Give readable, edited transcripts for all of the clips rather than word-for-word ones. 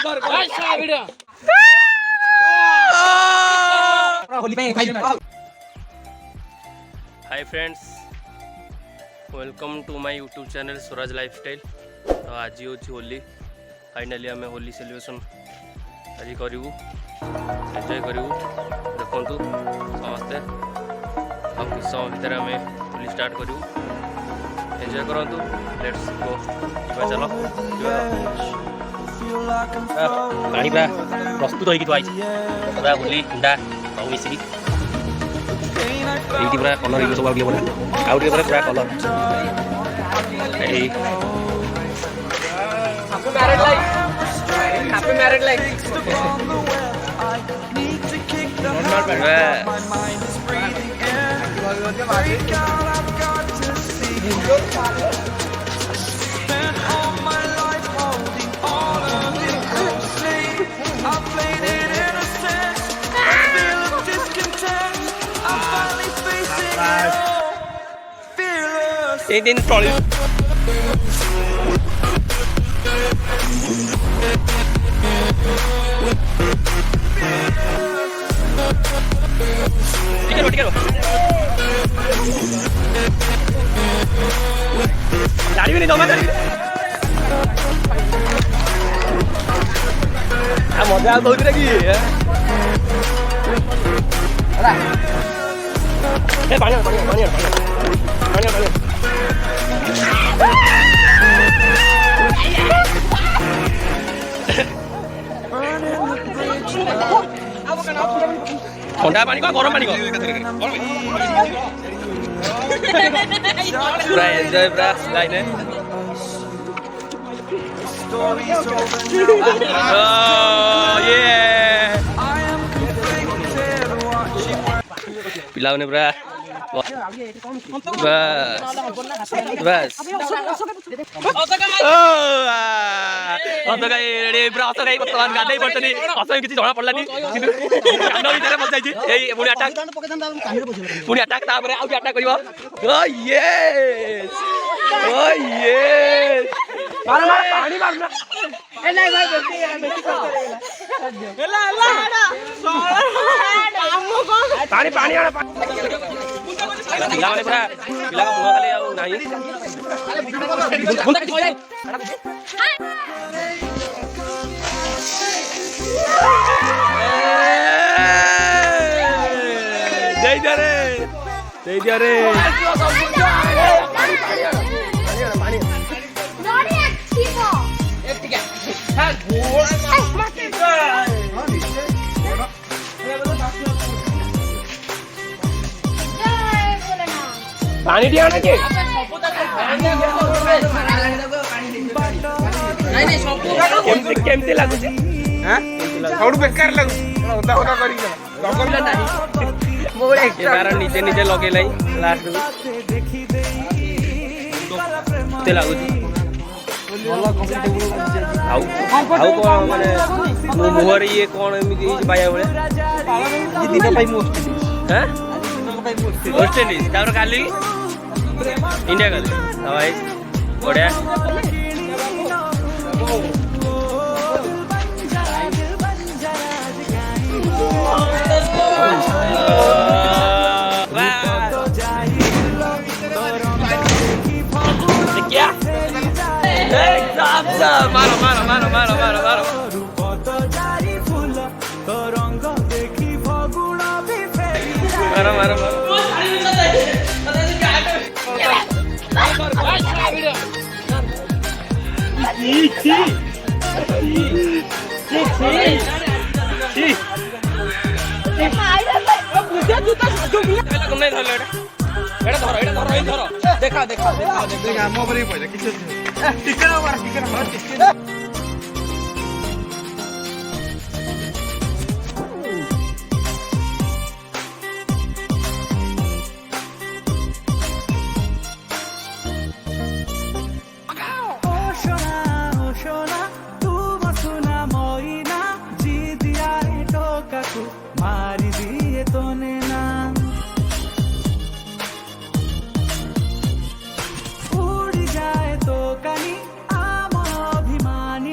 Hi friends, welcome to my YouTube channel Swaraj lifestyle. तो आज हूँ होली। फाइनाली आम होली सेलिब्रेशन आज करूँ, एंजॉय करूँ। देखु समस्ते अब किस समय भितर आम होली स्टार्ट करूँ, एंजॉय करूँ। लेट्स गो, चलो पानी पूरा प्रस्तुत होगी पूरा होली हुंडा सब मिसिकी ये पूरा कलर ये सब आउट पूरा कलर हैप्पी मैरिड लाइफ एक दिन ट्रॉली ठीक है गाड़ी भी नहीं दो मजा बहुत लगी पानी ठंडा पानी को गरम पानी को पूरा एंजॉय पूरा लाइन है। पिलाओ ने पूरा बस बस बर्तमान गाधे पड़ते किसी जना पड़लानी पुणी अटाक अटाक कर पानी पानी पिला पूरा पिला मुह खाली नहीं दे दिया रे पानी दिया ना के केमती लागु छी हां थोड़ा बेकार लागु होता होता करी लगल नहीं मोर एक्स्ट्रा बार नीचे नीचे लगे लाई लास्ट में ते लागु छी भलो कंफर्टेबल आउ कोन माने मोहर ये कोन एमिति बाया बळे ये दिन पाई मोस्ट हां वेस्ट इंडीज तापर काली इंडिया काली भाई बढ़िया क्या मारो मारो मारो मारो मारो मारो मारो मारो देखा देखा देखा मोबाइल पहले किसी मारी दिए तोने ना उड़ जाए तो कनी आम अभिमान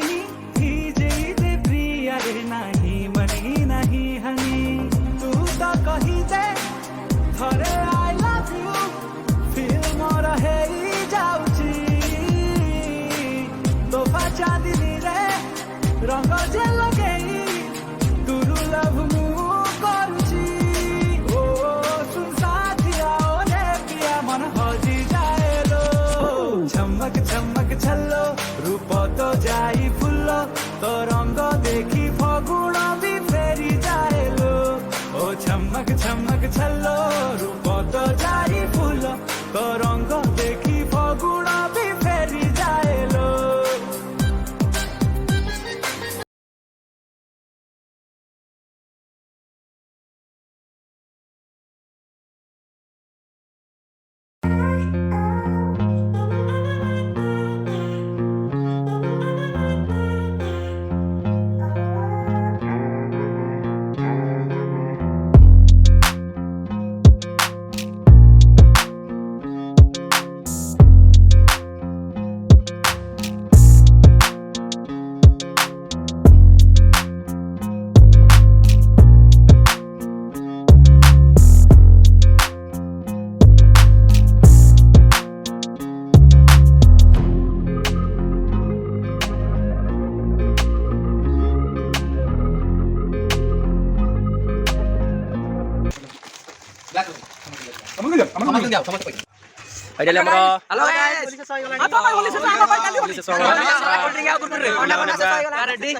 ଚାନ୍ଦିନୀ ରେ ରଙ୍ଗ ଯେ ଲଗେଇ ତୁରୁ ଲଭ ମୁଁ କରୁଛି ଓ ସୁନ ସାଥିଆ ଓରେ ପିଆ ମନ ହଜି ଯାଏ ଲୋ ଝମକ ଝମକ ଛଲ୍ଲୋ ରୂପ ତ ଯାଇ ଫୁଲ ତ ରଙ୍ଗ ଦେଖି ଫଗୁଣ ବି ଫେରି ଯାଏ ଲୋ ଓ ଝମକ ଝମକ ଛଲ୍ଲୋ ରୂପ ତ ଯାଇ ଫୁଲ ତ ରଙ୍ଗ ଦେଖି ଫଗୁଣ ବି ଫେରି ଯାଏ ଲୋ फाइनली हमर हेलो गाइस आता भाई होली से आमा भाई काली होली से कोल्ड ड्रिंक आउट कर रे रेडी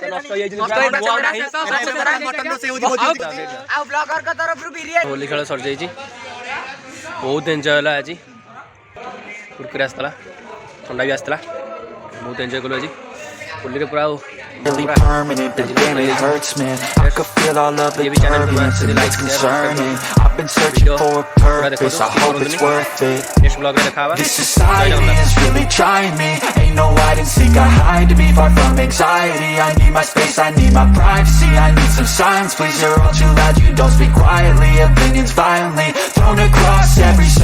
मटन से होदी आ ब्लॉगर का तरफ भी रे होली खेल सर जाई बहुत एंजॉय होला आज कुरकुरे आस्तला ठंडा भी आस्तला बहुत एंजॉय कलो आज होली रे पूरा really permanent, but damn it hurts, man. I could feel all of the turbulence and it's concerning. I've been searching for a purpose, I hope it's worth it. Next blog में दिखावा This society is really trying me. Ain't no hide and seek, I hide to be far from anxiety. I need my space, I need my privacy. I need some silence, please, you're all too loud. You don't speak quietly, opinions violently thrown across every